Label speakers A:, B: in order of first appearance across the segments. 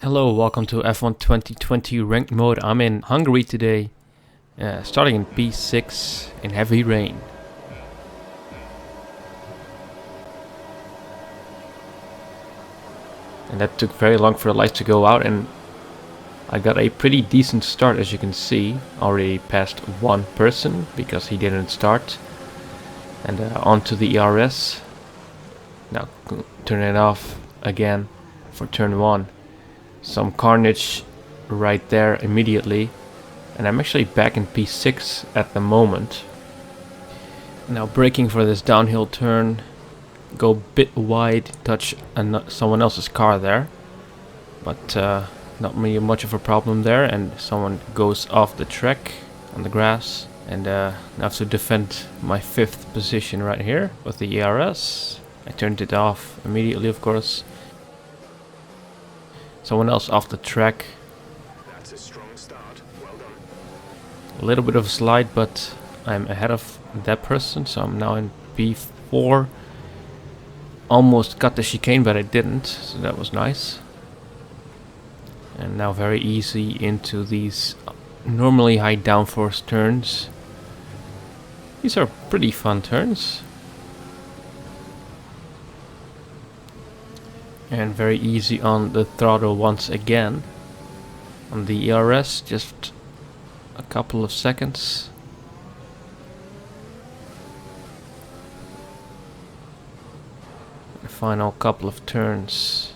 A: Hello, welcome to F1 2020 ranked mode. I'm in Hungary today, starting in P6 in heavy rain. And that took very long for the lights to go out, and I got a pretty decent start, as you can see. Already passed one person because he didn't start. And onto the ERS. Now turn it off again for turn 1. Some carnage right there immediately, and I'm actually back in P6 at the moment. Now braking for this downhill turn, go a bit wide, touch someone else's car there, but not much of a problem there, and someone goes off the track on the grass, and I have to defend my 5th position right here with the ERS. I turned it off immediately, of course. Someone else off the track.
B: That's a strong start. Well done.
A: A little bit of a slide, but I'm ahead of that person, so I'm now in P4. Almost got the chicane, but I didn't, so that was nice. And now very easy into these normally high downforce turns. These are pretty fun turns. And very easy on the throttle once again. On the ERS, just a couple of seconds. The final couple of turns.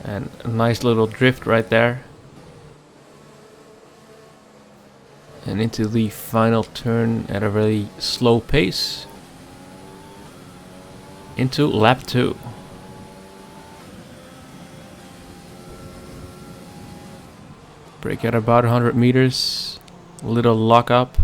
A: And a nice little drift right there. And into the final turn at a really slow pace. Into lap 2. Brake at about 100 meters. A little lock up.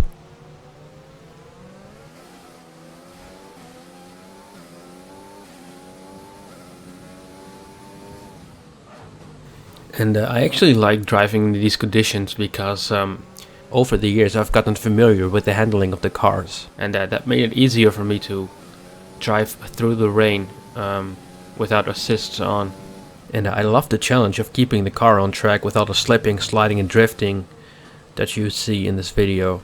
A: And I actually like driving in these conditions because over the years I've gotten familiar with the handling of the cars. And that made it easier for me to drive through the rain without assists on. And I love the challenge of keeping the car on track without the slipping, sliding and drifting that you see in this video.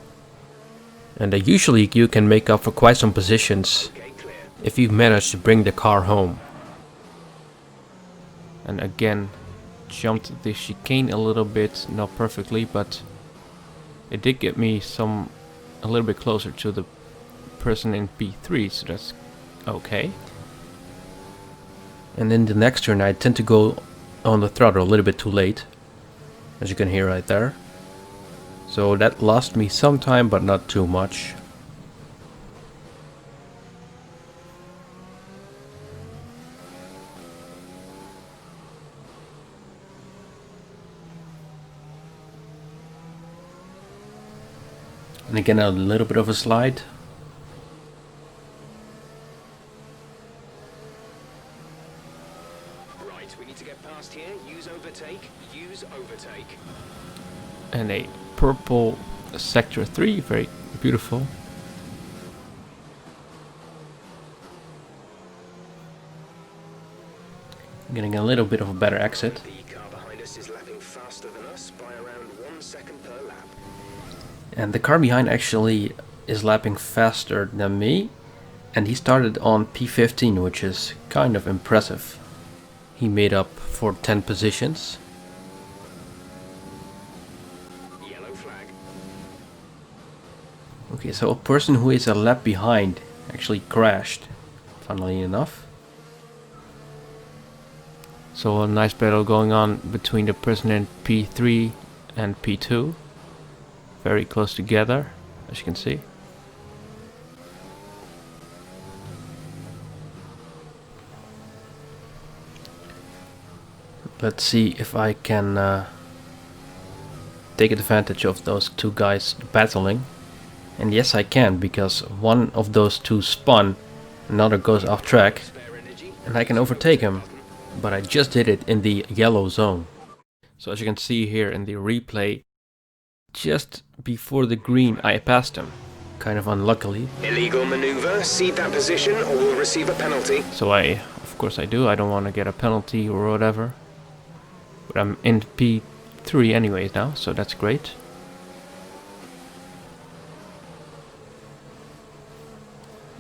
A: And usually you can make up for quite some positions if you manage to bring the car home. And again, jumped the chicane a little bit, not perfectly, but it did get me a little bit closer to the person in P3, so that's okay. And in the next turn I tend to go on the throttle a little bit too late, as you can hear right there. So that lost me some time, but not too much. And again a little bit of a slide. And a purple sector 3, very beautiful. Getting a little bit of a better exit.
B: The car behind us is lapping faster than us by around 1 second per lap.
A: And the car behind actually is lapping faster than me. And he started on P15, which is kind of impressive. He made up for 10 positions. Okay, so a person who is a lap behind actually crashed, funnily enough. So a nice battle going on between the person in P3 and P2. Very close together, as you can see. Let's see if I can take advantage of those two guys battling. And yes, I can, because one of those two spun, another goes off track, and I can overtake him. But I just did it in the yellow zone. So as you can see here in the replay, just before the green I passed him, kind of unluckily.
B: Illegal maneuver, cede that position or we'll receive a penalty.
A: So I, of course I do. I don't want to get a penalty or whatever. But I'm in P3 anyways now, so that's great.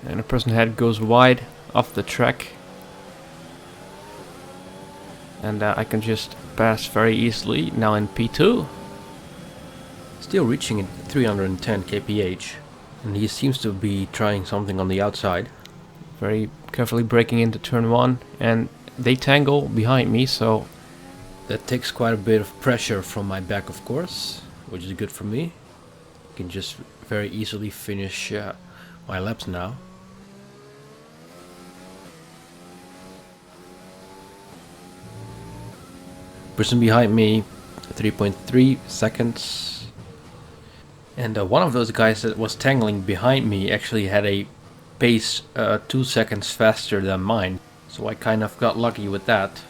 A: And the person head goes wide off the track. And I can just pass very easily now in P2. Still reaching at 310 kph. And he seems to be trying something on the outside. Very carefully braking into turn 1. And they tangle behind me, so that takes quite a bit of pressure from my back, of course. Which is good for me. I can just very easily finish my laps now. Person behind me, 3.3 seconds. And one of those guys that was tangling behind me actually had a pace 2 seconds faster than mine. So I kind of got lucky with that.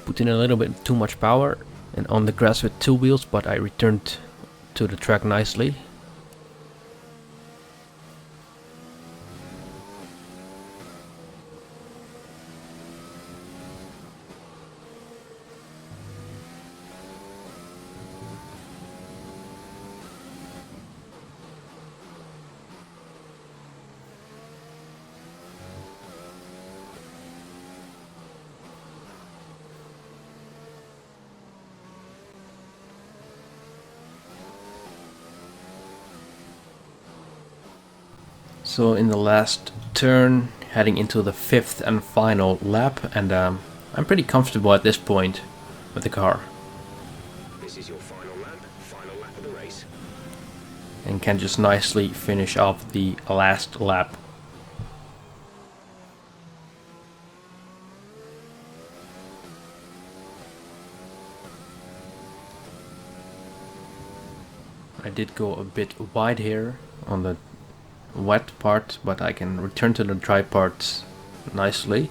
A: Put in a little bit too much power and on the grass with 2 wheels, but I returned to the track nicely. So in the last turn, heading into the 5th and final lap, and I'm pretty comfortable at this point with the car.
B: This is your final lap of the race.
A: And can just nicely finish off the last lap. I did go a bit wide here on the wet part, but I can return to the dry parts nicely.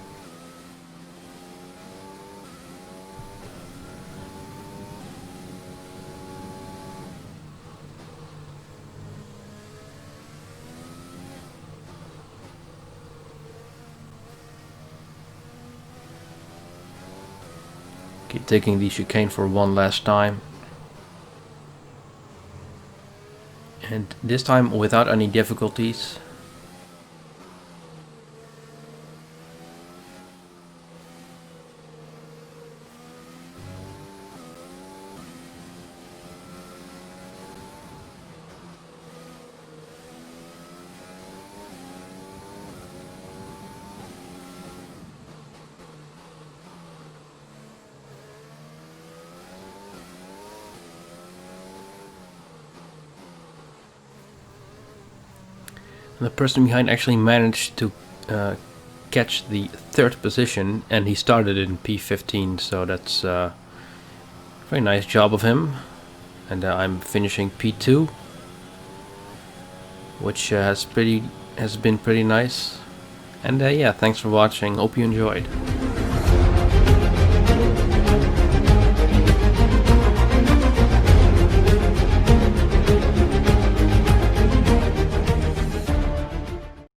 A: Keep taking the chicane for one last time. And this time without any difficulties. The person behind actually managed to catch the 3rd position, and he started in P15, so that's a very nice job of him. And I'm finishing P2, which has been pretty nice. And yeah, thanks for watching. Hope you enjoyed.